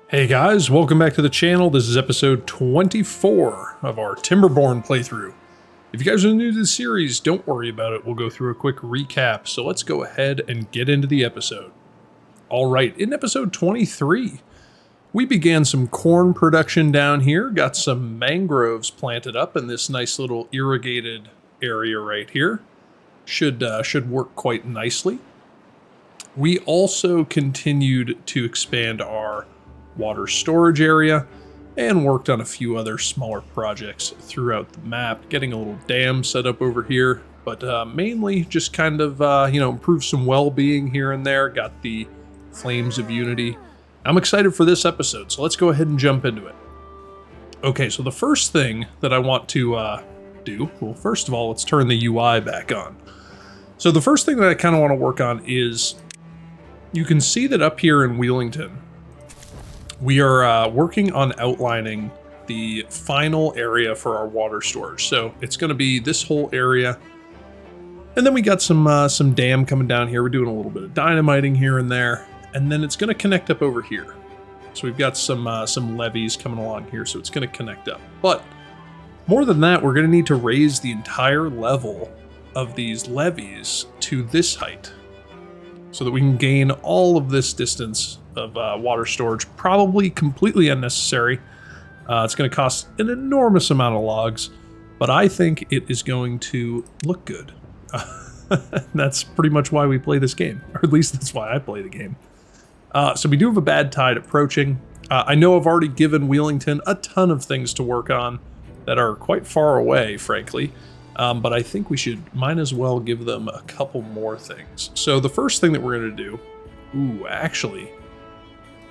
Hey guys, welcome back to the channel. This is episode 24 of our Timberborn playthrough. If you guys are new to the series, don't worry about it. We'll go through a quick recap. So let's go ahead and get into the episode. All right, in episode 23, we began some corn production down here, got some mangroves planted up in this nice little irrigated area right here. Should work quite nicely. We also continued to expand our water storage area and worked on a few other smaller projects throughout the map, getting a little dam set up over here, but mainly just kind of improve some well-being here and there. Got the Flames of Unity. I'm excited for this episode, so let's go ahead and jump into it. Okay, so the first thing that I want to do, well, first of all, let's turn the UI back on. So the first thing that I kind of want to work on is, you can see that up here in Wellington, we are working on outlining the final area for our water storage. So it's going to be this whole area. And then we got some dam coming down here. We're doing a little bit of dynamiting here and there. And then it's going to connect up over here. So we've got some levees coming along here. So it's going to connect up. But more than that, we're going to need to raise the entire level of these levees to this height, so that we can gain all of this distance of water storage, probably completely unnecessary. It's going to cost an enormous amount of logs, but I think it is going to look good. That's pretty much why we play this game, or at least that's why I play the game. So we do have a bad tide approaching. I know I've already given Wellington a ton of things to work on that are quite far away, frankly. But I think we might as well give them a couple more things. So the first thing that we're going to do, actually,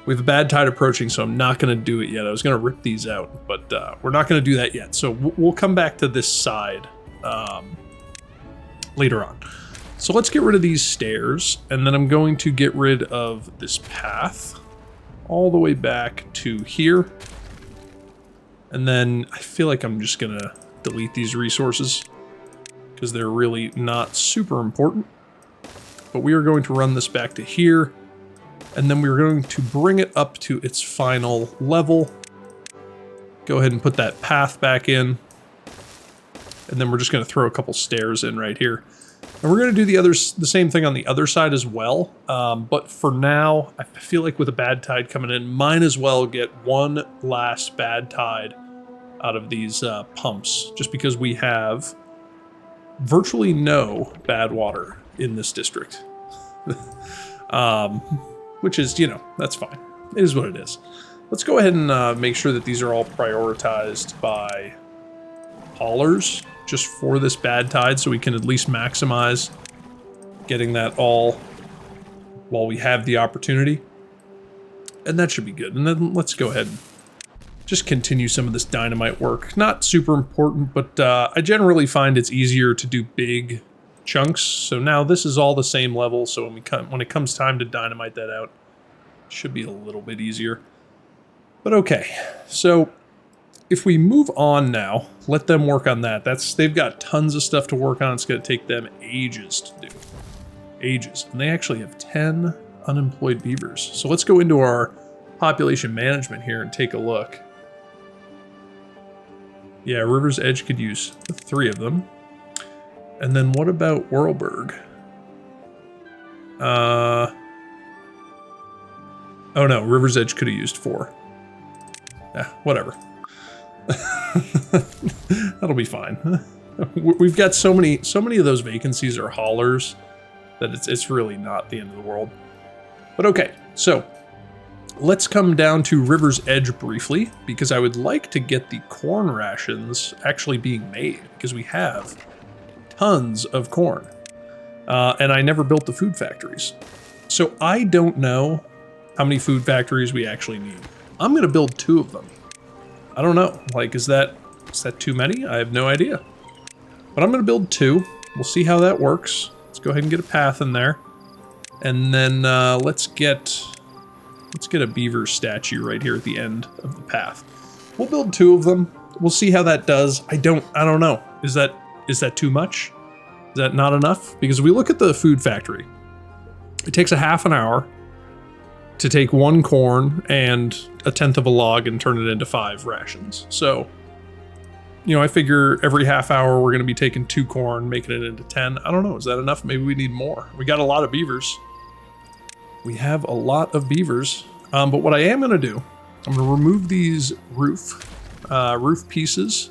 we have a bad tide approaching, so I'm not going to do it yet. I was going to rip these out, but we're not going to do that yet. So we'll come back to this side later on. So let's get rid of these stairs, and then I'm going to get rid of this path all the way back to here. And then I feel like I'm just going to delete these resources, because they're really not super important. But we are going to run this back to here, and then we're going to bring it up to its final level. Go ahead and put that path back in, and then we're just going to throw a couple stairs in right here. And we're going to do the same thing on the other side as well. But for now, I feel like with a bad tide coming in, might as well get one last bad tide out of these pumps, just because we have virtually no bad water in this district. Which is, that's fine. It is what it is. Let's go ahead and make sure that these are all prioritized by haulers, just for this bad tide, so we can at least maximize getting that all while we have the opportunity. And that should be good. And then let's go ahead and just continue some of this dynamite work. Not super important, but I generally find it's easier to do big chunks. So now this is all the same level, so when it comes time to dynamite that out, it should be a little bit easier. But okay, so if we move on now, let them work on that. They've got tons of stuff to work on. It's going to take them ages to do. Ages. And they actually have 10 unemployed beavers. So let's go into our population management here and take a look. Yeah, River's Edge could use 3 of them. And then what about Whirlberg? Oh no, River's Edge could have used 4. Yeah, whatever. That'll be fine. We've got so many of those vacancies are haulers that it's really not the end of the world. But okay, so let's come down to River's Edge briefly, because I would like to get the corn rations actually being made, because we have tons of corn. And I never built the food factories. So I don't know how many food factories we actually need. I'm going to build 2 of them. I don't know. Like, is that too many? I have no idea. But I'm going to build 2. We'll see how that works. Let's go ahead and get a path in there. And then let's get a beaver statue right here at the end of the path. We'll build 2 of them. We'll see how that does. I don't know. Is that too much? Is that not enough? Because if we look at the food factory, it takes a half an hour to take 1 corn and 1/10 of a log and turn it into 5 rations. So, you know, I figure every half hour we're going to be taking 2 corn, making it into 10. I don't know. Is that enough? Maybe we need more. We got a lot of beavers. We have a lot of beavers. But what I am going to do, I'm going to remove these roof pieces.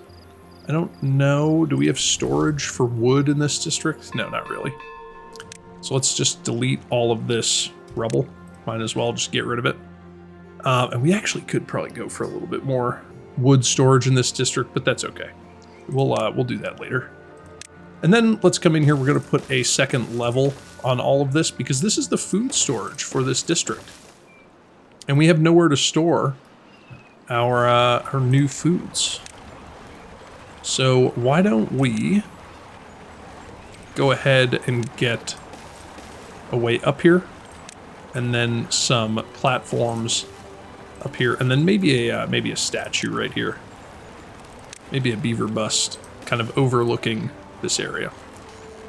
I don't know. Do we have storage for wood in this district? No, not really. So let's just delete all of this rubble. Might as well just get rid of it. And we actually could probably go for a little bit more wood storage in this district, but that's okay. We'll do that later. And then let's come in here. We're going to put a second level on all of this because this is the food storage for this district. And we have nowhere to store our new foods. So why don't we go ahead and get a way up here, and then some platforms up here, and then maybe a statue right here, maybe a beaver bust, kind of overlooking this area.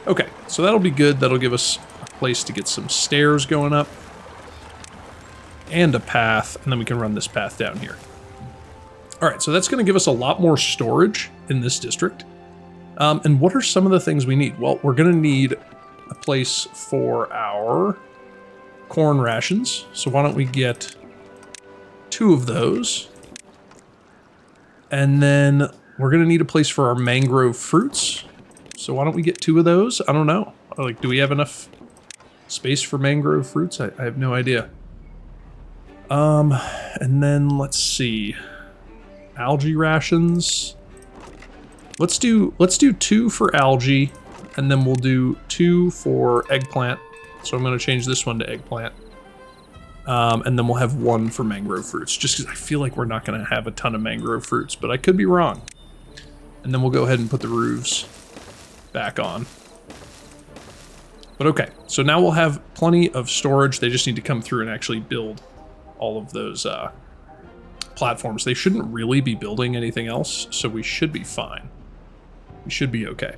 Okay, so that'll be good. That'll give us a place to get some stairs going up, and a path, and then we can run this path down here. All right, so that's going to give us a lot more storage in this district. And what are some of the things we need? Well, we're going to need a place for our corn rations. So why don't we get 2 of those? And then we're going to need a place for our mangrove fruits. So why don't we get 2 of those? I don't know. Like, do we have enough space for mangrove fruits? I have no idea. And then let's see. Algae rations. Let's do 2 for algae, and then we'll do 2 for eggplant. So I'm going to change this one to eggplant. And then we'll have 1 for mangrove fruits, just because I feel like we're not going to have a ton of mangrove fruits, but I could be wrong. And then we'll go ahead and put the roofs back on. But okay, so now we'll have plenty of storage. They just need to come through and actually build all of those platforms. They shouldn't really be building anything else, so we should be fine. We should be okay.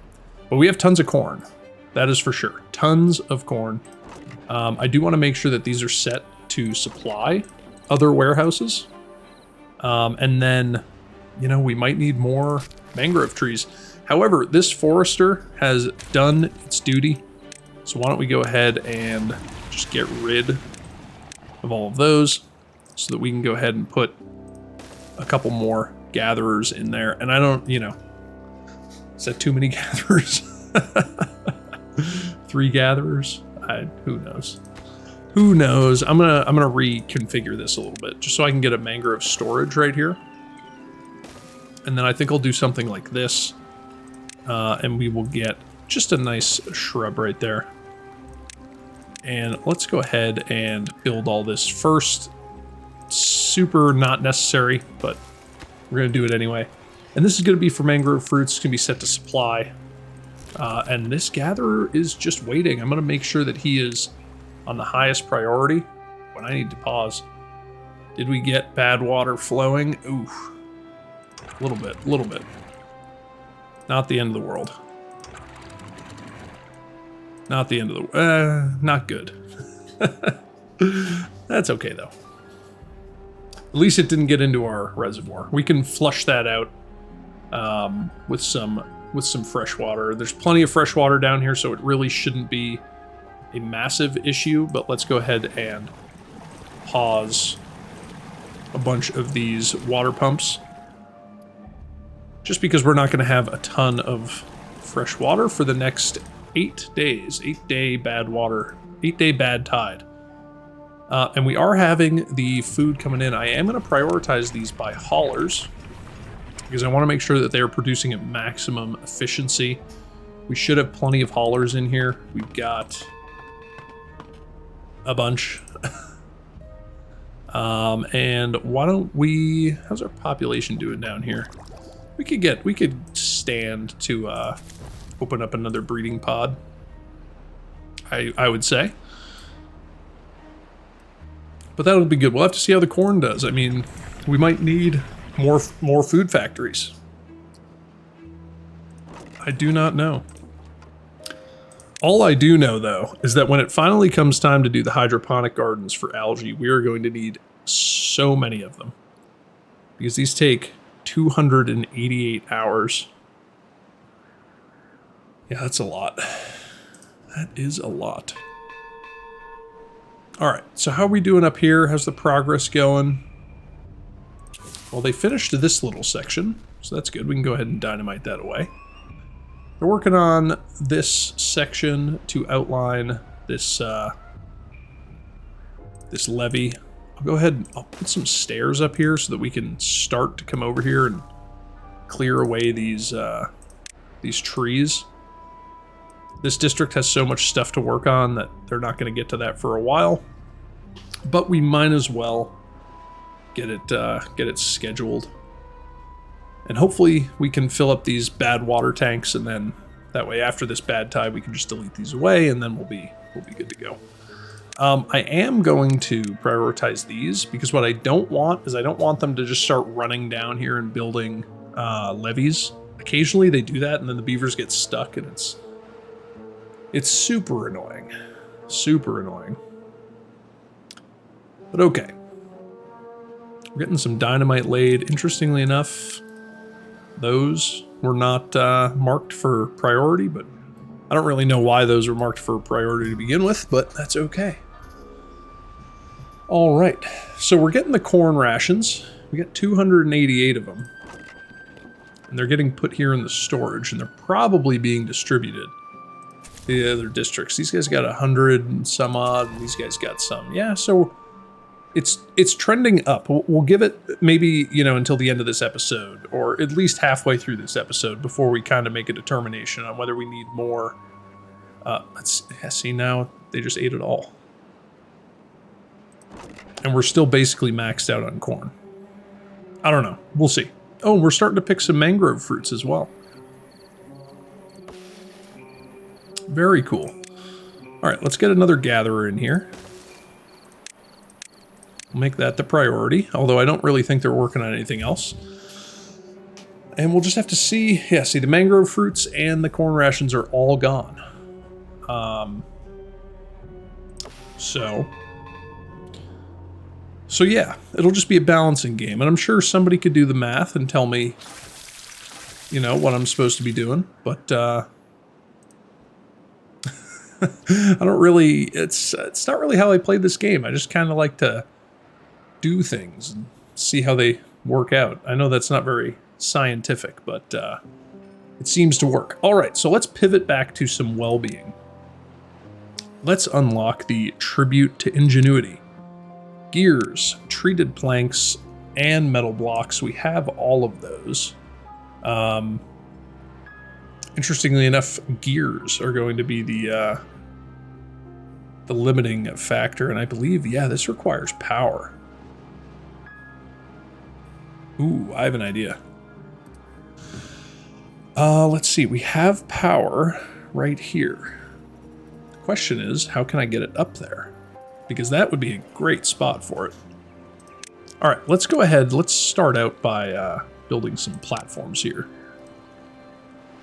But we have tons of corn. That is for sure. Tons of corn. I do want to make sure that these are set to supply other warehouses. And then, you know, we might need more mangrove trees. However, this forester has done its duty. So why don't we go ahead and just get rid of all of those so that we can go ahead and put a couple more gatherers in there. And I don't, you know, is that too many gatherers? 3 gatherers? Who knows? Who knows? I'm gonna reconfigure this a little bit just so I can get a mangrove storage right here. And then I think I'll do something like this. And we will get just a nice shrub right there. And let's go ahead and build all this first. Super not necessary, but we're going to do it anyway. And this is going to be for mangrove fruits. It's going to be set to supply. And this gatherer is just waiting. I'm going to make sure that he is on the highest priority when I need to pause. Did we get bad water flowing? Oof. A little bit. Not the end of the world. Not the end of the not good. That's okay though. At least it didn't get into our reservoir. We can flush that out with some fresh water. There's plenty of fresh water down here, so it really shouldn't be a massive issue, but let's go ahead and pause a bunch of these water pumps. Just because we're not going to have a ton of fresh water for the next 8 days. 8-day bad water. 8-day bad tide. And we are having the food coming in. I am going to prioritize these by haulers because I want to make sure that they are producing at maximum efficiency. We should have plenty of haulers in here. We've got a bunch. And why don't we... How's our population doing down here? We could stand to open up another breeding pod. I would say. But that'll be good. We'll have to see how the corn does. I mean, we might need more food factories. I do not know. All I do know, though, is that when it finally comes time to do the hydroponic gardens for algae, we are going to need so many of them. Because these take 288 hours. Yeah, that's a lot. That is a lot. Alright, so how are we doing up here? How's the progress going? Well, they finished this little section, so that's good. We can go ahead and dynamite that away. They're working on this section to outline this this levee. I'll go ahead and I'll put some stairs up here so that we can start to come over here and clear away these trees. This district has so much stuff to work on that they're not going to get to that for a while, but we might as well get it scheduled. And hopefully we can fill up these bad water tanks, and then that way after this bad tide we can just delete these away, and then we'll be good to go. I am going to prioritize these because what I don't want is I don't want them to just start running down here and building levees. Occasionally they do that, and then the beavers get stuck, and it's super annoying. Super annoying. But okay. We're getting some dynamite laid. Interestingly enough, those were not marked for priority, but I don't really know why those were marked for priority to begin with, but that's okay. All right, so we're getting the corn rations. We got 288 of them. And they're getting put here in the storage, and they're probably being distributed to the other districts. These guys got 100 and some odd, and these guys got some. Yeah, so it's trending up. We'll give it maybe, until the end of this episode, or at least halfway through this episode before we kind of make a determination on whether we need more. See, now they just ate it all. And we're still basically maxed out on corn. I don't know. We'll see. Oh, we're starting to pick some mangrove fruits as well. Very cool. All right, let's get another gatherer in here. We'll make that the priority, although I don't really think they're working on anything else. And we'll just have to see. Yeah, see, the mangrove fruits and the corn rations are all gone. So yeah, it'll just be a balancing game. And I'm sure somebody could do the math and tell me, what I'm supposed to be doing. But I don't really, it's not really how I play this game. I just kind of like to do things and see how they work out. I know that's not very scientific, but it seems to work. All right, so let's pivot back to some well-being. Let's unlock the Tribute to Ingenuity. Gears, treated planks, and metal blocks. We have all of those. Interestingly enough, gears are going to be the limiting factor, and I believe, yeah, this requires power. Ooh, I have an idea. Let's see, we have power right here. The question is, how can I get it up there? Because that would be a great spot for it. All right, let's go ahead. Let's start out by building some platforms here.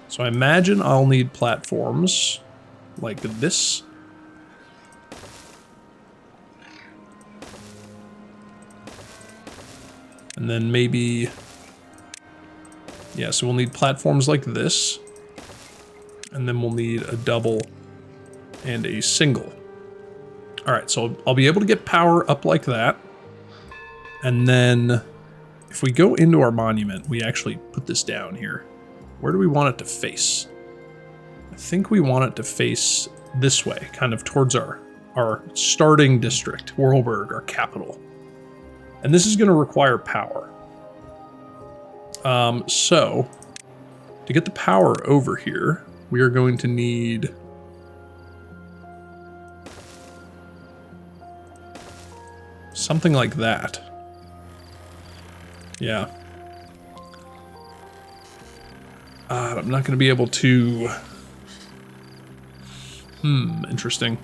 So I imagine I'll need platforms like this. And then maybe, yeah, so we'll need platforms like this. And then we'll need a double and a single. All right, so I'll be able to get power up like that. And then if we go into our monument, we actually put this down here. Where do we want it to face? I think we want it to face this way, kind of towards our starting district, Whirlberg, our capital. And this is going to require power. So to get the power over here, we are going to need something like that. Yeah. I'm not going to be able to... interesting.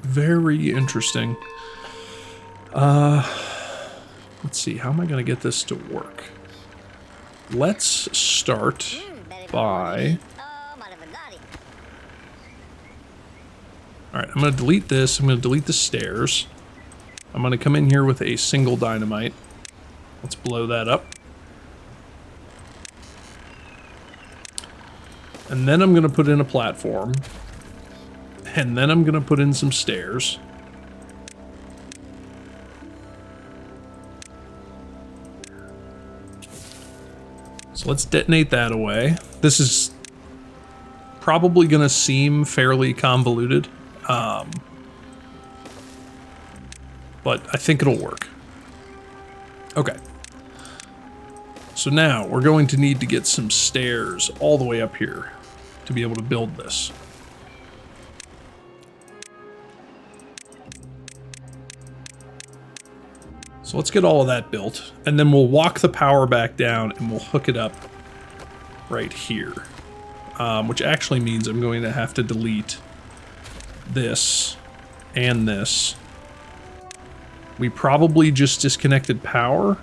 Very interesting. Let's see, how am I going to get this to work? Let's start by... Alright, I'm going to delete this. I'm going to delete the stairs. I'm going to come in here with a single dynamite. Let's blow that up. And then I'm going to put in a platform. And then I'm going to put in some stairs. So let's detonate that away. This is probably going to seem fairly convoluted. But I think it'll work. Okay. So now we're going to need to get some stairs all the way up here to be able to build this. So let's get all of that built, and then we'll walk the power back down and we'll hook it up right here. Which actually means I'm going to have to delete this and this. We probably just disconnected power,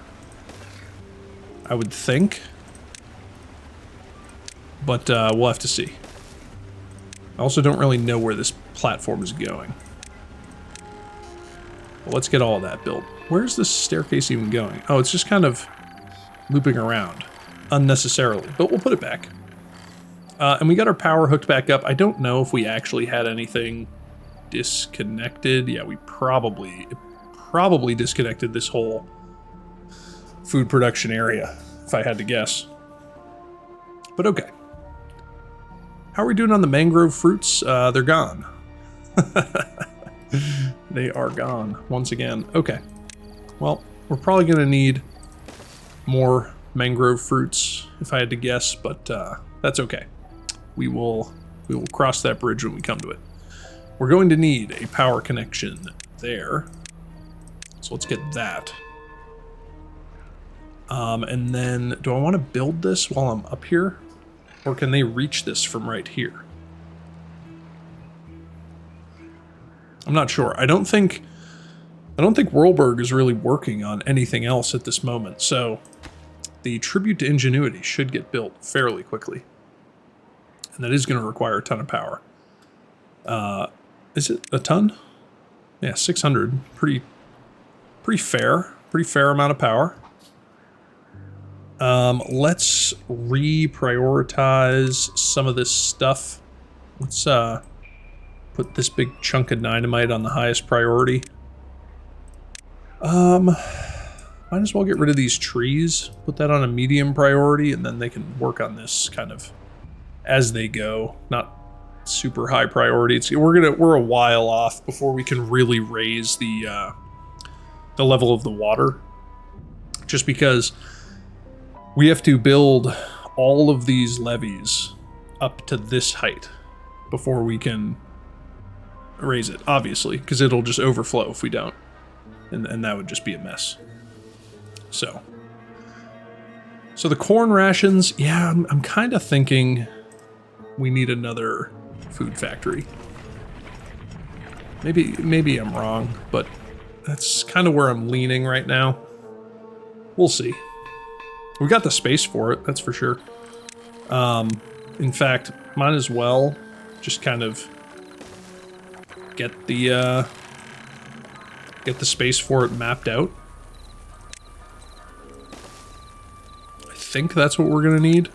I would think. But we'll have to see. I also don't really know where this platform is going. But let's get all of that built. Where's this staircase even going? Oh, it's just kind of looping around unnecessarily, but we'll put it back. And we got our power hooked back up. I don't know if we actually had anything disconnected. Yeah, we probably disconnected this whole food production area, if I had to guess. But okay. How are we doing on the mangrove fruits? They're gone. They are gone once again. Okay. Well, we're probably going to need more mangrove fruits, if I had to guess, but that's okay. We will cross that bridge when we come to it. We're going to need a power connection there. So let's get that. And then, do I want to build this while I'm up here? Or can they reach this from right here? I'm not sure. I don't think Whirlberg is really working on anything else at this moment, so the tribute to ingenuity should get built fairly quickly. And that is going to require a ton of power. Is it a ton? Yeah, 600. Pretty fair. Pretty fair amount of power. Let's reprioritize some of this stuff. Let's put this big chunk of dynamite on the highest priority. Might as well get rid of these trees, put that on a medium priority, and then they can work on this kind of as they go. Not super high priority. We're a while off before we can really raise the level of the water, just because we have to build all of these levees up to this height before we can raise it, obviously, because it'll just overflow if we don't. And that would just be a mess. So the corn rations, yeah, I'm kind of thinking we need another food factory. Maybe I'm wrong, but that's kind of where I'm leaning right now. We'll see. We got the space for it, that's for sure. In fact, might as well just kind of get the space for it mapped out. I think that's what we're gonna need.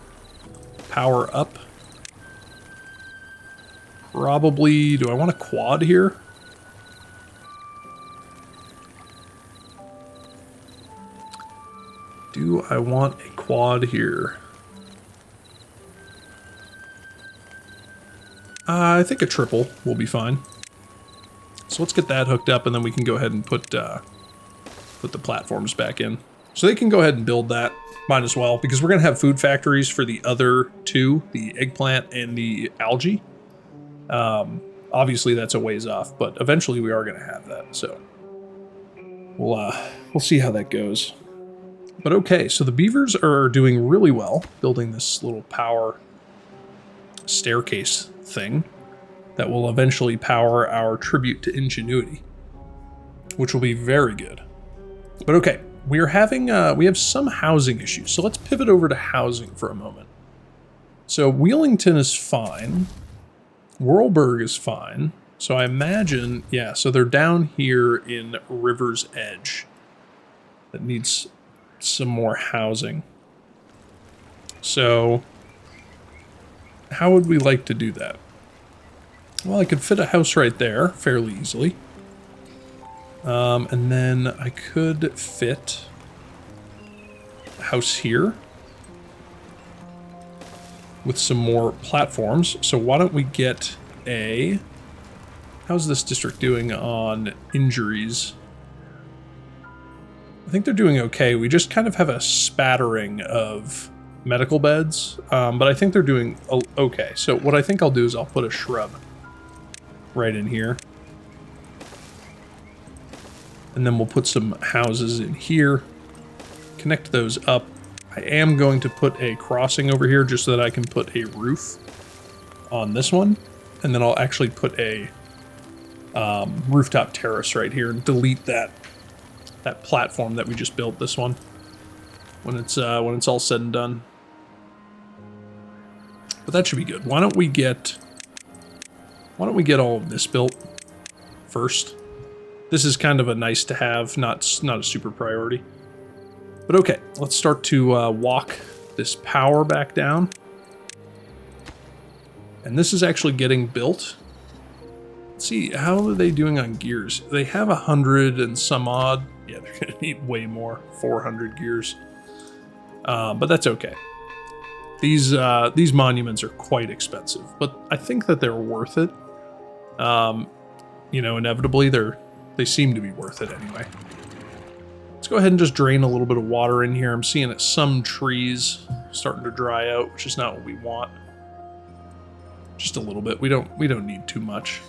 Power up. Probably, do I want a quad here? Do I want a quad here? I think a triple will be fine. So let's get that hooked up, and then we can go ahead and put the platforms back in. So they can go ahead and build that. Might as well, because we're going to have food factories for the other two, the eggplant and the algae. Obviously, that's a ways off, but eventually we are going to have that. So we'll see how that goes. But okay, so the beavers are doing really well building this little power staircase thing that will eventually power our tribute to ingenuity, which will be very good. But okay, we have some housing issues, so let's pivot over to housing for a moment. So Wheelington is fine. Whirlberg is fine. So I imagine, yeah, so they're down here in River's Edge. That needs some more housing. So how would we like to do that? Well, I could fit a house right there fairly easily. And then I could fit a house here with some more platforms. So why don't we get a... How's this district doing on injuries? I think they're doing okay. We just kind of have a spattering of medical beds, but I think they're doing okay. So what I think I'll do is I'll put a shrub right in here. And then we'll put some houses in here, connect those up. I am going to put a crossing over here just so that I can put a roof on this one. And then I'll actually put a rooftop terrace right here and delete that platform that we just built, this one, when it's all said and done. But that should be good. Why don't we get all of this built first? This is kind of a nice to have, not a super priority. But okay, let's start to walk this power back down. And this is actually getting built. Let's see, how are they doing on gears? They have 100 and some odd. Yeah, they're gonna need way more, 400 gears. But that's okay. These monuments are quite expensive, but I think that they're worth it. You know, inevitably they seem to be worth it anyway. Let's go ahead and just drain a little bit of water in here. I'm seeing that some trees starting to dry out, which is not what we want. Just a little bit. We don't need too much.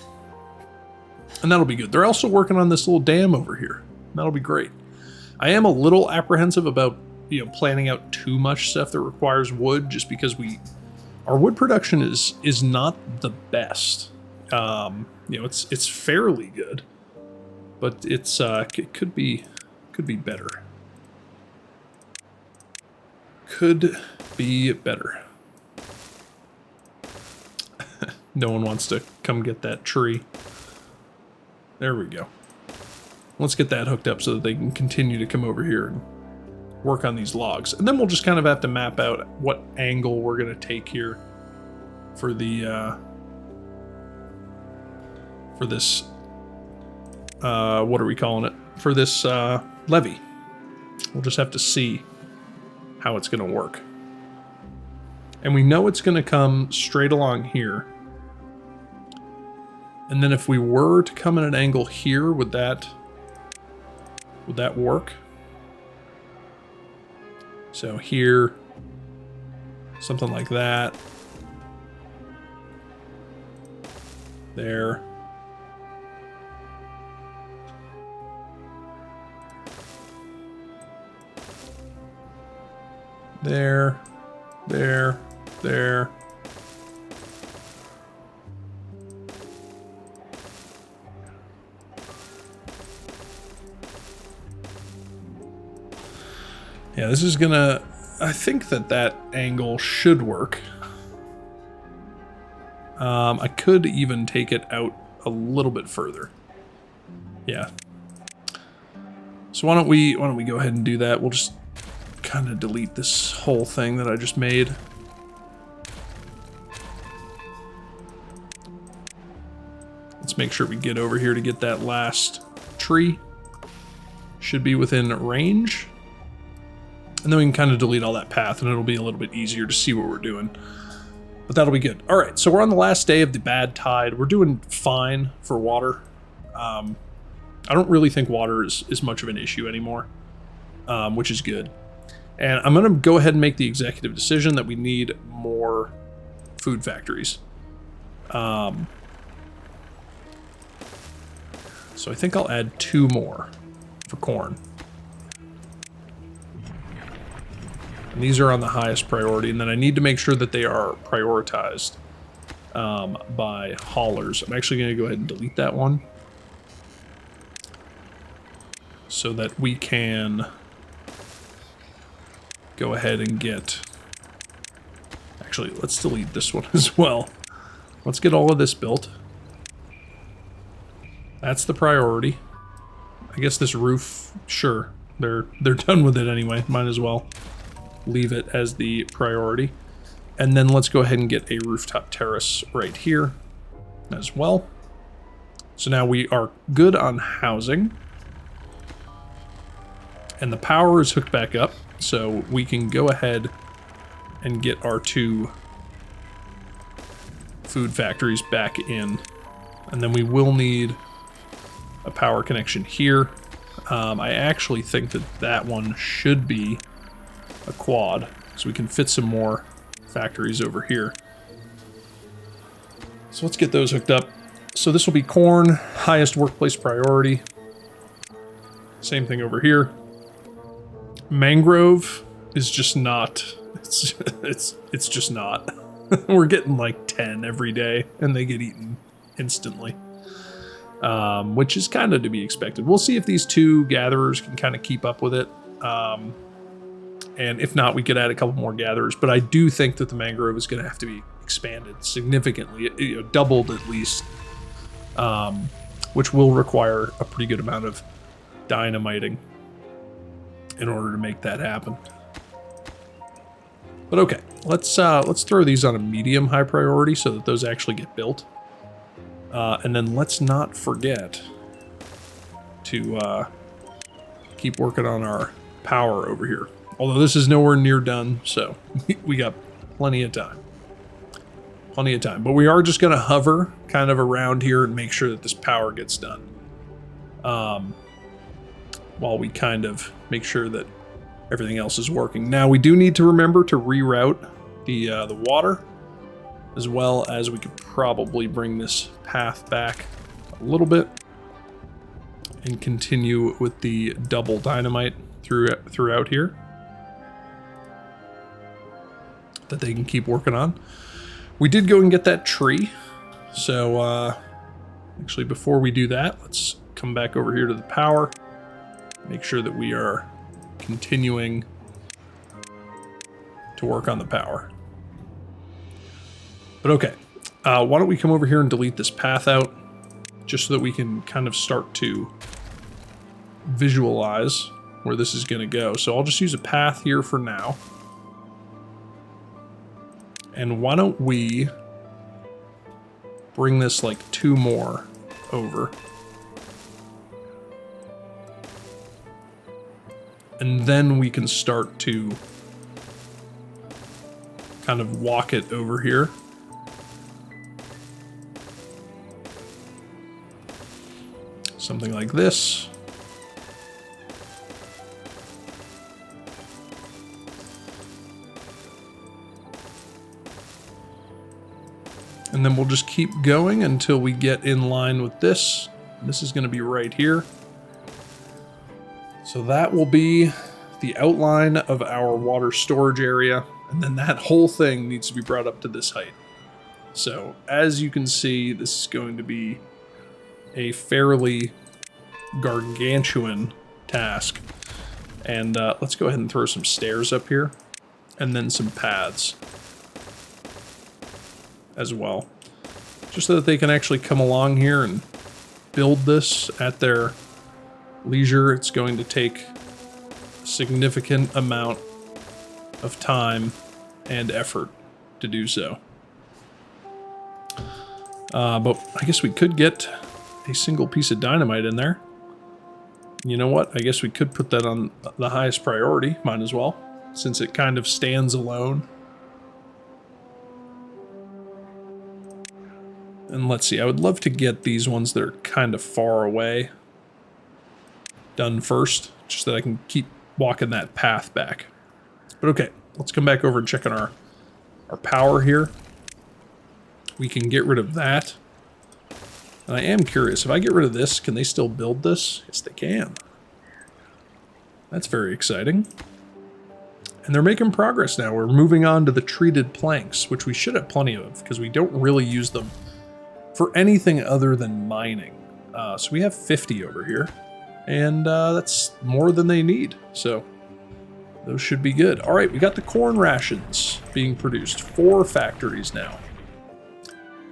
And that'll be good. They're also working on this little dam over here. That'll be great. I am a little apprehensive about, you know, planning out too much stuff that requires wood, just because our wood production is not the best. You know, it's fairly good, but it could be better. Could be better. No one wants to come get that tree. There we go. Let's get that hooked up so that they can continue to come over here and work on these logs. And then we'll just kind of have to map out what angle we're going to take here for the for this what are we calling it? For this levee. We'll just have to see how it's going to work. And we know it's going to come straight along here. And then if we were to come at an angle here, would that work? So here, something like that. There. There. There. There. Yeah, this is gonna... I think that angle should work. I could even take it out a little bit further. Yeah. So why don't we go ahead and do that? We'll just kind of delete this whole thing that I just made. Let's make sure we get over here to get that last tree. Should be within range. And then we can kind of delete all that path and it'll be a little bit easier to see what we're doing. But that'll be good. All right, so we're on the last day of the bad tide. We're doing fine for water. I don't really think water is much of an issue anymore, which is good. And I'm going to go ahead and make the executive decision that we need more food factories. So I think I'll add 2 more for corn. And these are on the highest priority, and then I need to make sure that they are prioritized by haulers. I'm actually going to go ahead and delete that one so that we can go ahead and get... Actually, let's delete this one as well. Let's get all of this built. That's the priority. I guess this roof, sure, they're done with it anyway. Might as well leave it as the priority. And then let's go ahead and get a rooftop terrace right here as well. So now we are good on housing. And the power is hooked back up, so we can go ahead and get our 2 food factories back in. And then we will need a power connection here. I actually think that that one should be a quad, so we can fit some more factories over here. So let's get those hooked up. So this will be corn, highest workplace priority. Same thing over here. Mangrove is just not, it's just not. We're getting like 10 every day and they get eaten instantly. Which is kind of to be expected. We'll see if these 2 gatherers can kind of keep up with it. And if not, we could add a couple more gatherers. But I do think that the mangrove is going to have to be expanded significantly, you know, doubled at least, which will require a pretty good amount of dynamiting in order to make that happen. But okay, let's throw these on a medium high priority so that those actually get built. And then let's not forget to keep working on our power over here. Although this is nowhere near done, so we got plenty of time. Plenty of time. But we are just going to hover kind of around here and make sure that this power gets done. While we kind of make sure that everything else is working. Now, we do need to remember to reroute the water, as well as we could probably bring this path back a little bit and continue with the double dynamite throughout here that they can keep working on. We did go and get that tree, so actually before we do that, let's come back over here to the power, make sure that we are continuing to work on the power. But okay, why don't we come over here and delete this path out, just so that we can kind of start to visualize where this is going to go. So I'll just use a path here for now. And why don't we bring this like 2 more over. And then we can start to kind of walk it over here. Something like this. And then we'll just keep going until we get in line with this. This is going to be right here. So that will be the outline of our water storage area. And then that whole thing needs to be brought up to this height. So as you can see, this is going to be a fairly gargantuan task. And let's go ahead and throw some stairs up here and then some paths as well, just so that they can actually come along here and build this at their leisure. It's going to take a significant amount of time and effort to do so. But I guess we could get a single piece of dynamite in there. You know what? I guess we could put that on the highest priority. Might as well, since it kind of stands alone. And let's see, I would love to get these ones that are kind of far away done first, just so that I can keep walking that path back. But okay, let's come back over and check on our power here. We can get rid of that. And I am curious, if I get rid of this, can they still build this? Yes, they can. That's very exciting. And they're making progress now. We're moving on to the treated planks, which we should have plenty of, because we don't really use them for anything other than mining. So we have 50 over here, and that's more than they need. So Those should be good. All right, we got the corn rations being produced. 4 factories now.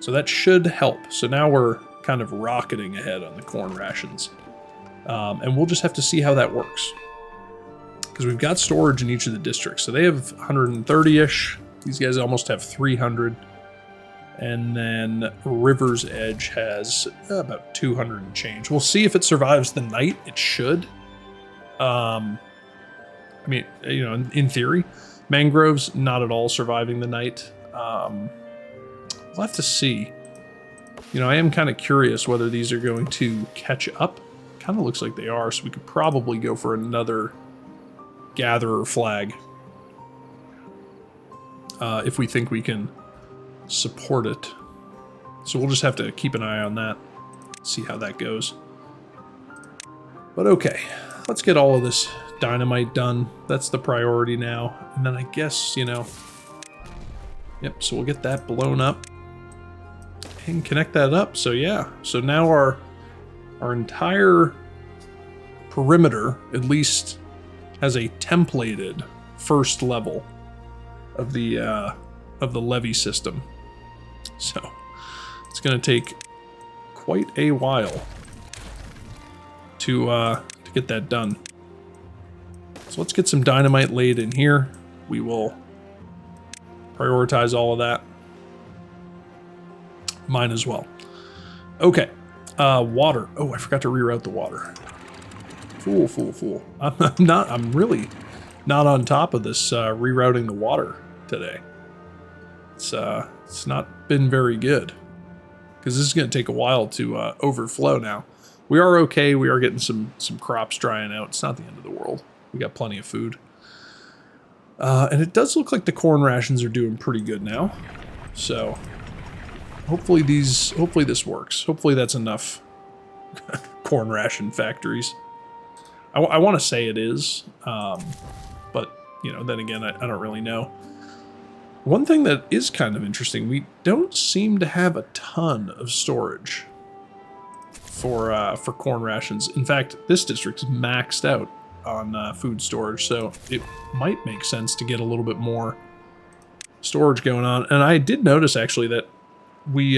So that should help. So now we're kind of rocketing ahead on the corn rations. And we'll just have to see how that works. Because we've got storage in each of the districts. So they have 130-ish. These guys almost have 300. And then River's Edge has about 200 and change. We'll see if it survives the night. It should. I mean, you know, in theory. Mangrove's not at all surviving the night. We'll have to see. You know, I am kind of curious whether these are going to catch up. Kind of looks like they are, so we could probably go for another gatherer flag. If we think we can support it. So we'll just have to keep an eye on that. See how that goes. But okay, let's get all of this dynamite done. That's the priority now. And then I guess, you know, yep, so we'll get that blown up and connect that up. So yeah, so now our entire perimeter at least has a templated first level of the levee system. So it's going to take quite a while to get that done. So let's get some dynamite laid in here. We will prioritize all of that. Mine as well. Okay. Water. Oh, I forgot to reroute the water. Fool. I'm really not on top of this rerouting the water today. It's not been very good. Because this is going to take a while to overflow now. We are okay. We are getting some crops drying out. It's not the end of the world. We got plenty of food. And it does look like the corn rations are doing pretty good now. So hopefully this works. Hopefully that's enough corn ration factories. I want to say it is, but you know, then again, I don't really know. One thing that is kind of interesting, we don't seem to have a ton of storage for corn rations. In fact, this district is maxed out on food storage, so it might make sense to get a little bit more storage going on. And I did notice actually that we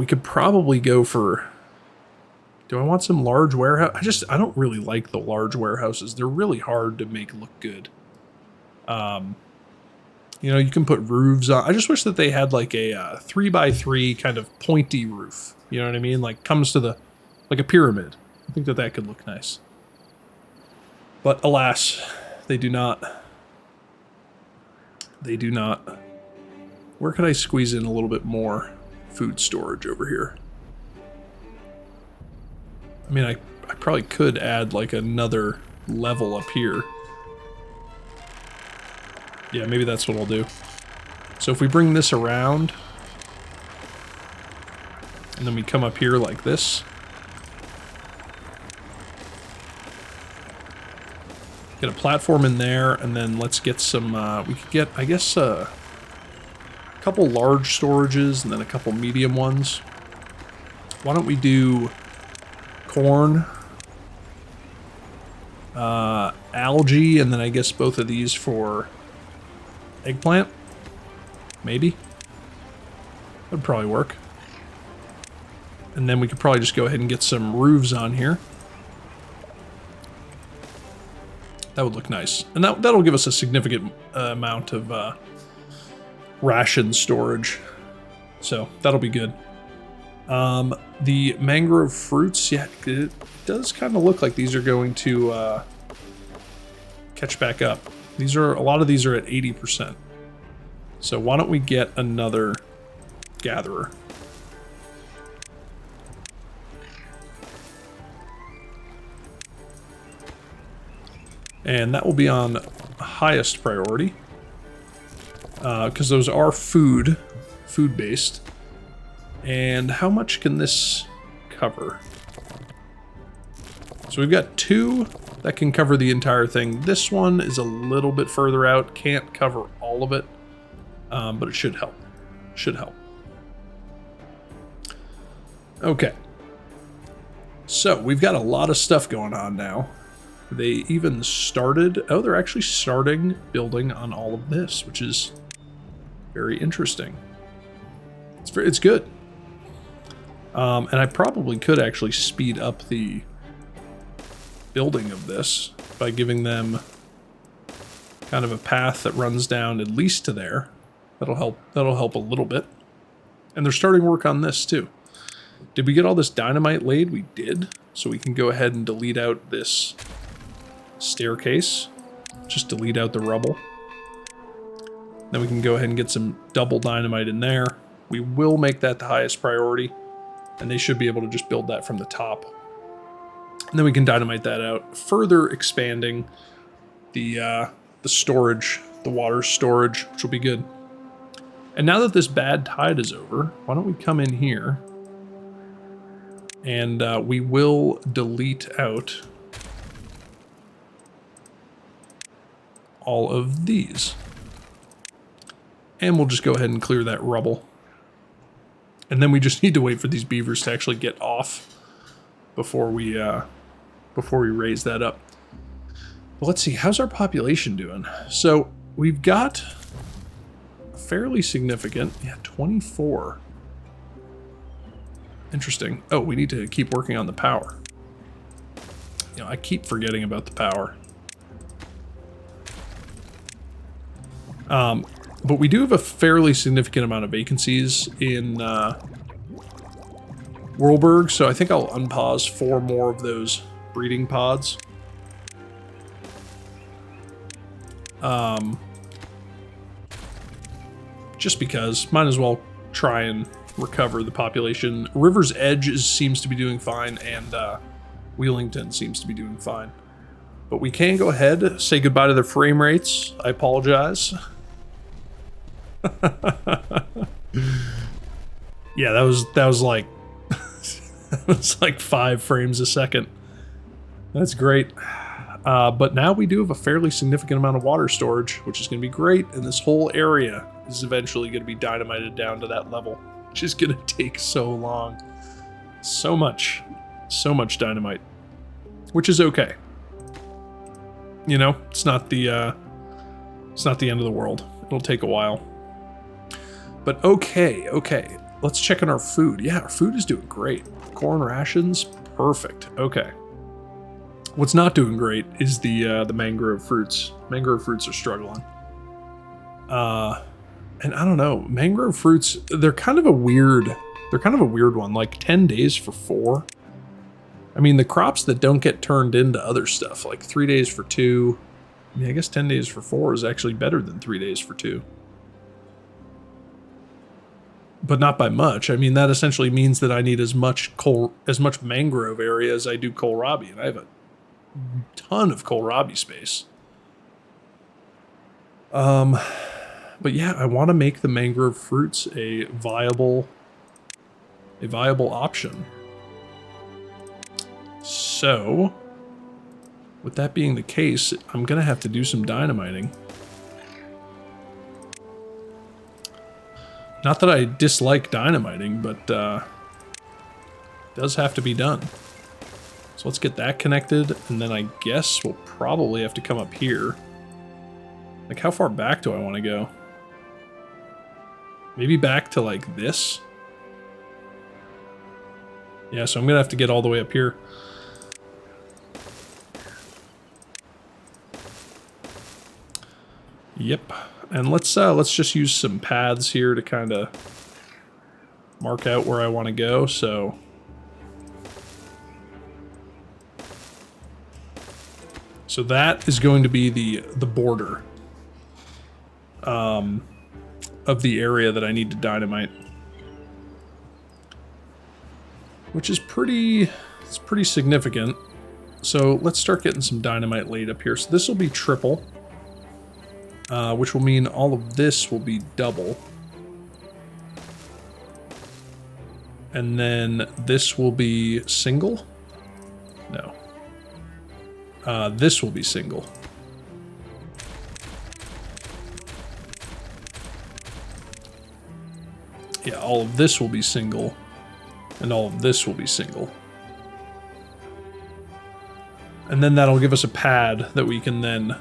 could probably go for, do I want some large warehouse? I don't really like the large warehouses. They're really hard to make look good. You know, you can put roofs on. I just wish that they had like a 3x3 kind of pointy roof. You know what I mean? Like comes to like a pyramid. I think that could look nice. But alas, they do not. They do not. Where could I squeeze in a little bit more food storage over here? I mean, I probably could add like another level up here. Yeah, maybe that's what I'll do. So if we bring this around, and then we come up here like this. Get a platform in there, and then let's get some, we could get, I guess, a couple large storages, and then a couple medium ones. Why don't we do corn, algae, and then I guess both of these for eggplant? Maybe. That'd probably work. And then we could probably just go ahead and get some roofs on here. That would look nice. And that'll give us a significant amount of ration storage. So that'll be good. The mangrove fruits, yeah, it does kind of look like these are going to catch back up. A lot of these are at 80%. So why don't we get another gatherer? And that will be on highest priority. Because those are food-based. And how much can this cover? So we've got 2 that can cover the entire thing. This one is a little bit further out, can't cover all of it, but it should help. Should help. Okay. So we've got a lot of stuff going on now. they even started... Oh, they're actually starting building on all of this, which is very interesting. It's good. And I probably could actually speed up the building of this by giving them kind of a path that runs down at least to there. That'll help a little bit. And they're starting work on this too. Did we get all this dynamite laid? We did. So we can go ahead and delete out this staircase. Just delete out the rubble. Then we can go ahead and get some double dynamite in there. We will make that the highest priority. And they should be able to just build that from the top. And then we can dynamite that out, further expanding the storage, the water storage, which will be good. And now that this bad tide is over, why don't we come in here and we will delete out all of these. And we'll just go ahead and clear that rubble. And then we just need to wait for these beavers to actually get off before we raise that up. But let's see, how's our population doing? So we've got fairly significant, 24. Interesting. Oh, we need to keep working on the power. You know, I keep forgetting about the power. But we do have a fairly significant amount of vacancies in Whirlberg, so I think I'll unpause 4 more of those breeding pods. Just because, might as well try and recover the population. River's Edge seems to be doing fine, and Wheelington seems to be doing fine. But we can go ahead, say goodbye to their frame rates. I apologize. Yeah, that was like that was like 5 frames a second. That's great. But now we do have a fairly significant amount of water storage, which is going to be great, and this whole area is eventually going to be dynamited down to that level, which is going to take so long. So much dynamite, which is okay. You know, it's not the end of the world. It'll take a while. But okay. Let's check on our food. Yeah, our food is doing great. Corn rations, perfect. Okay. What's not doing great is the mangrove fruits. Mangrove fruits are struggling. And I don't know, mangrove fruits, they're kind of a weird one, like 10 days for 4. I mean, the crops that don't get turned into other stuff, like 3 days for 2. I mean, I guess 10 days for 4 is actually better than 3 days for 2. But not by much. I mean, that essentially means that I need as much mangrove area as I do kohlrabi, and I have a ton of kohlrabi space. But yeah, I want to make the mangrove fruits a viable option. So, with that being the case, I'm gonna have to do some dynamiting. Not that I dislike dynamiting, but it does have to be done. So let's get that connected, and then I guess we'll probably have to come up here. Like, how far back do I want to go? Maybe back to, like, this? Yeah, so I'm going to have to get all the way up here. Yep. And let's just use some paths here to kind of mark out where I want to go, so... So that is going to be the border of the area that I need to dynamite, which is pretty significant. So let's start getting some dynamite laid up here. So this will be triple, which will mean all of this will be double, and then this will be single. No. This will be single. Yeah, all of this will be single, and all of this will be single. And then that'll give us a pad that we can then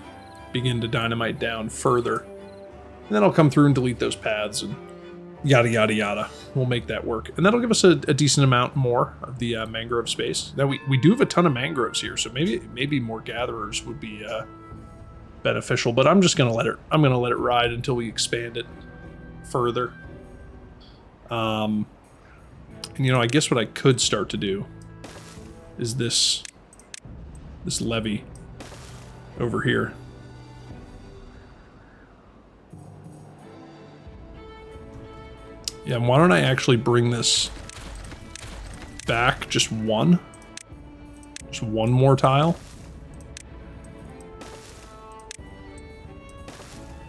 begin to dynamite down further. And then I'll come through and delete those paths and yada, yada, yada. We'll make that work. And that'll give us a decent amount more of the mangrove space. Now, we do have a ton of mangroves here, so maybe more gatherers would be beneficial. But I'm just going to let it ride until we expand it further. And, you know, I guess what I could start to do is this levee over here. Yeah, and why don't I actually bring this back just one more tile?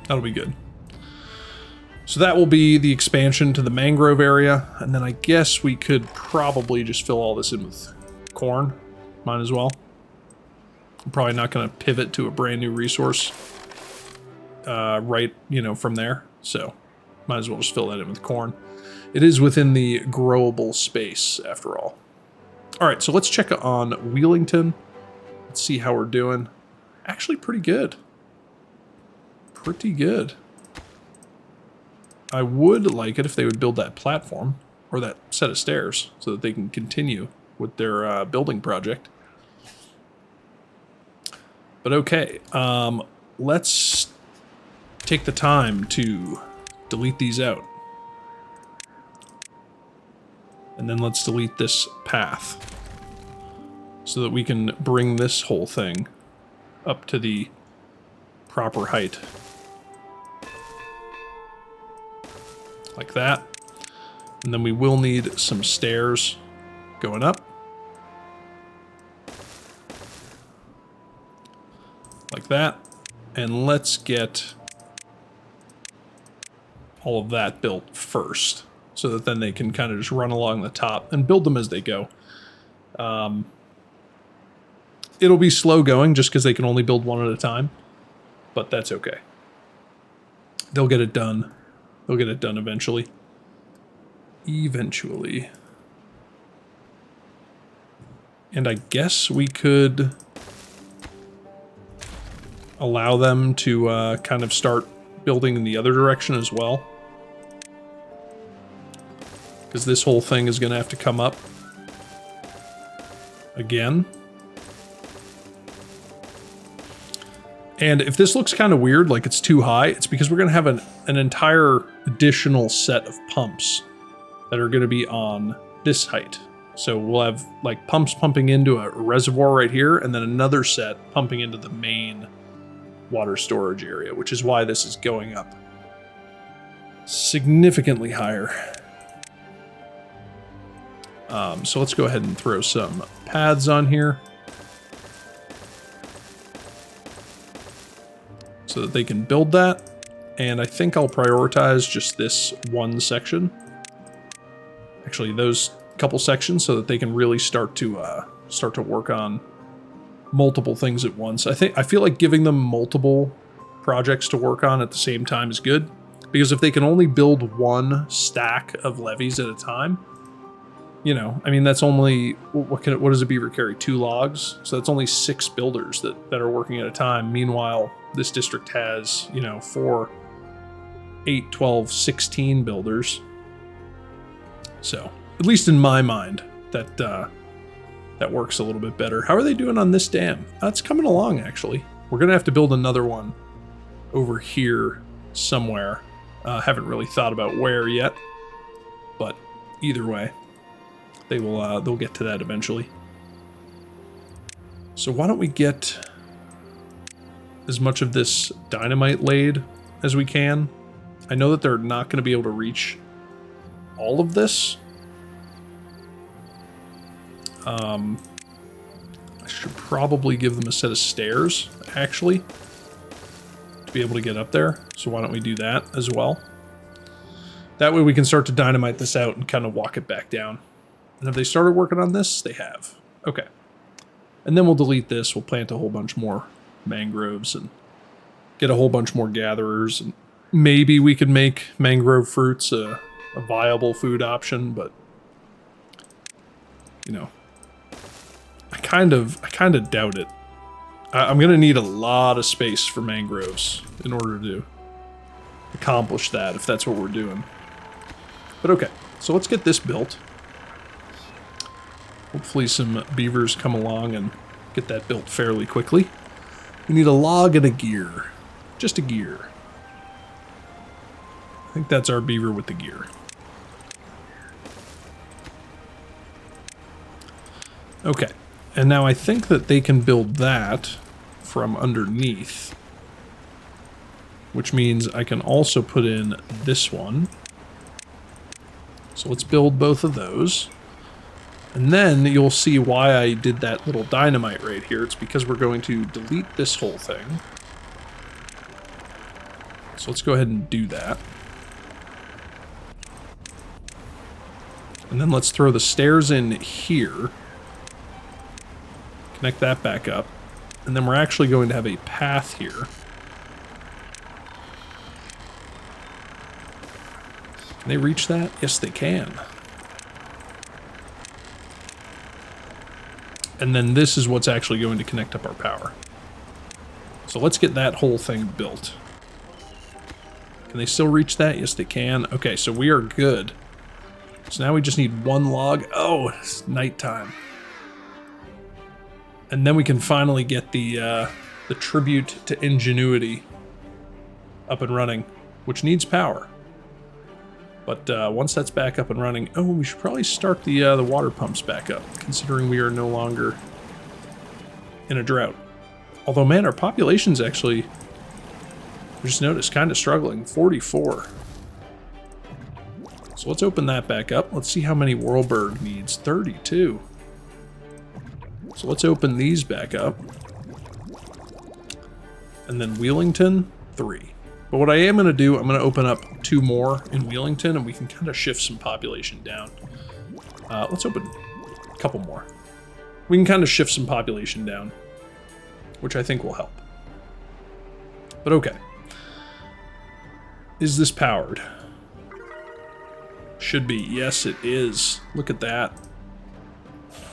That'll be good. So that will be the expansion to the mangrove area, and then I guess we could probably just fill all this in with corn. Might as well. I'm probably not going to pivot to a brand new resource right, you know, from there. So might as well just fill that in with corn. It is within the growable space, after all. All right, so let's check on Wheelington. Let's see how we're doing. Actually, pretty good. Pretty good. I would like it if they would build that platform or that set of stairs so that they can continue with their building project. But okay, let's take the time to delete these out. And then let's delete this path so that we can bring this whole thing up to the proper height. Like that. And then we will need some stairs going up. Like that. And let's get all of that built first, so that then they can kind of just run along the top and build them as they go. It'll be slow going just because they can only build one at a time, but that's okay. They'll get it done. They'll get it done eventually. Eventually. And I guess we could allow them to kind of start building in the other direction as well. Because this whole thing is going to have to come up again. And if this looks kind of weird, like it's too high, it's because we're going to have an entire additional set of pumps that are going to be on this height. So we'll have like pumps pumping into a reservoir right here, and then another set pumping into the main water storage area, which is why this is going up significantly higher. So let's go ahead and throw some paths on here so that they can build that. And I think I'll prioritize just this one section. Actually, those couple sections, so that they can really start to work on multiple things at once. I feel like giving them multiple projects to work on at the same time is good, because if they can only build one stack of levees at a time, you know, I mean, that's only, what does a beaver carry? 2 logs? So that's only 6 builders that are working at a time. Meanwhile, this district has, you know, 4, 8, 12, 16 builders. So, at least in my mind, that works a little bit better. How are they doing on this dam? It's coming along, actually. We're going to have to build another one over here somewhere. Haven't really thought about where yet, but either way, they'll get to that eventually. So why don't we get as much of this dynamite laid as we can? I know that they're not going to be able to reach all of this. I should probably give them a set of stairs, actually, to be able to get up there. So why don't we do that as well? That way we can start to dynamite this out and kind of walk it back down. And have they started working on this? They have. Okay. And then we'll delete this. We'll plant a whole bunch more mangroves and get a whole bunch more gatherers. And maybe we could make mangrove fruits a viable food option, but, you know, I kind of doubt it, I'm going to need a lot of space for mangroves in order to accomplish that, if that's what we're doing. But okay, so let's get this built. Hopefully some beavers come along and get that built fairly quickly. We need a log and a gear. Just a gear. I think that's our beaver with the gear. Okay, and now I think that they can build that from underneath, which means I can also put in this one. So let's build both of those. And then you'll see why I did that little dynamite right here. It's because we're going to delete this whole thing. So let's go ahead and do that. And then let's throw the stairs in here. Connect that back up. And then we're actually going to have a path here. Can they reach that? Yes, they can. And then this is what's actually going to connect up our power. So let's get that whole thing built. Can they still reach that? Yes, they can. Okay, so we are good. So now we just need one log. Oh, it's nighttime. And then we can finally get the tribute to ingenuity up and running, which needs power. But once that's back up and running, oh, we should probably start the water pumps back up, considering we are no longer in a drought. Although, man, our population's actually, I just noticed, kind of struggling. 44. So let's open that back up. Let's see how many Whirlberg needs. 32. So let's open these back up. And then Wheelington, 3. But what I am going to do, I'm going to open up 2 more in Wheelington, and we can kind of shift some population down. Let's open a couple more. We can kind of shift some population down, which I think will help. But okay. Is this powered? Should be. Yes, it is. Look at that.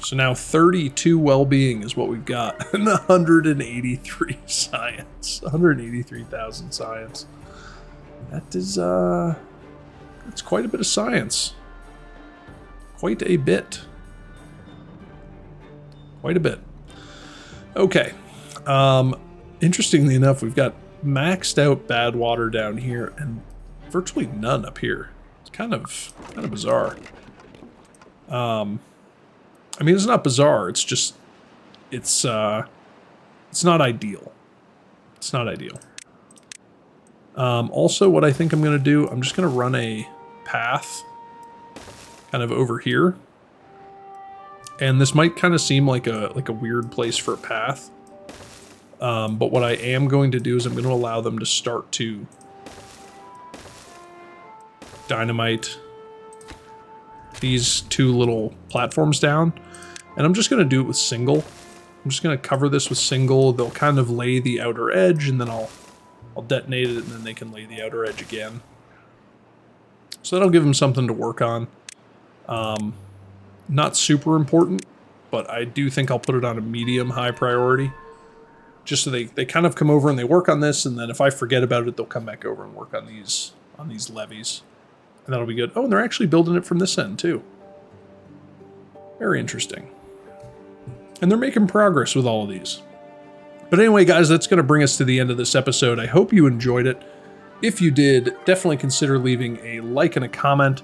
So now 32 Wellbeing is what we've got, and 183 science, 183,000 science. That is, that's quite a bit of science. Quite a bit. Quite a bit. Okay. Interestingly enough, we've got maxed out bad water down here and virtually none up here. It's kind of bizarre. I mean, it's not bizarre. It's just, it's not ideal. It's not ideal. Also, what I think I'm going to do, I'm just going to run a path kind of over here. And this might kind of seem like a weird place for a path. But what I am going to do is I'm going to allow them to start to dynamite these 2 little platforms down. And I'm just going to do it with single. I'm just going to cover this with single. They'll kind of lay the outer edge, and then I'll detonate it, and then they can lay the outer edge again. So that'll give them something to work on. Not super important, but I do think I'll put it on a medium-high priority. Just so they kind of come over and they work on this, and then if I forget about it, they'll come back over and work on these levees. And that'll be good. Oh, and they're actually building it from this end, too. Very interesting. And they're making progress with all of these. But anyway, guys, that's going to bring us to the end of this episode. I hope you enjoyed it. If you did, definitely consider leaving a like and a comment.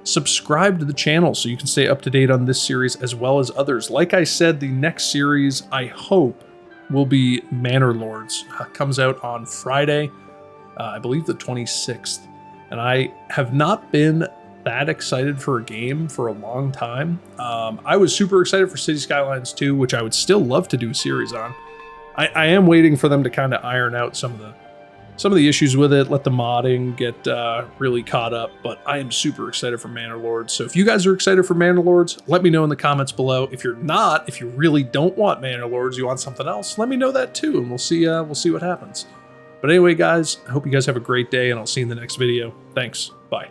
Subscribe to the channel so you can stay up to date on this series as well as others. Like I said, the next series, I hope, will be Manor Lords. Comes out on Friday, I believe the 26th. And I have not been that excited for a game for a long time. I was super excited for City Skylines 2, which I would still love to do a series on. I am waiting for them to kind of iron out some of the issues with it, let the modding get really caught up, but I am super excited for Manor Lords. So if you guys are excited for Manor Lords, let me know in the comments below. If you're not, if you really don't want Manor Lords, you want something else, let me know that too, and we'll see what happens. But anyway, guys, I hope you guys have a great day, and I'll see you in the next video. Thanks. Bye.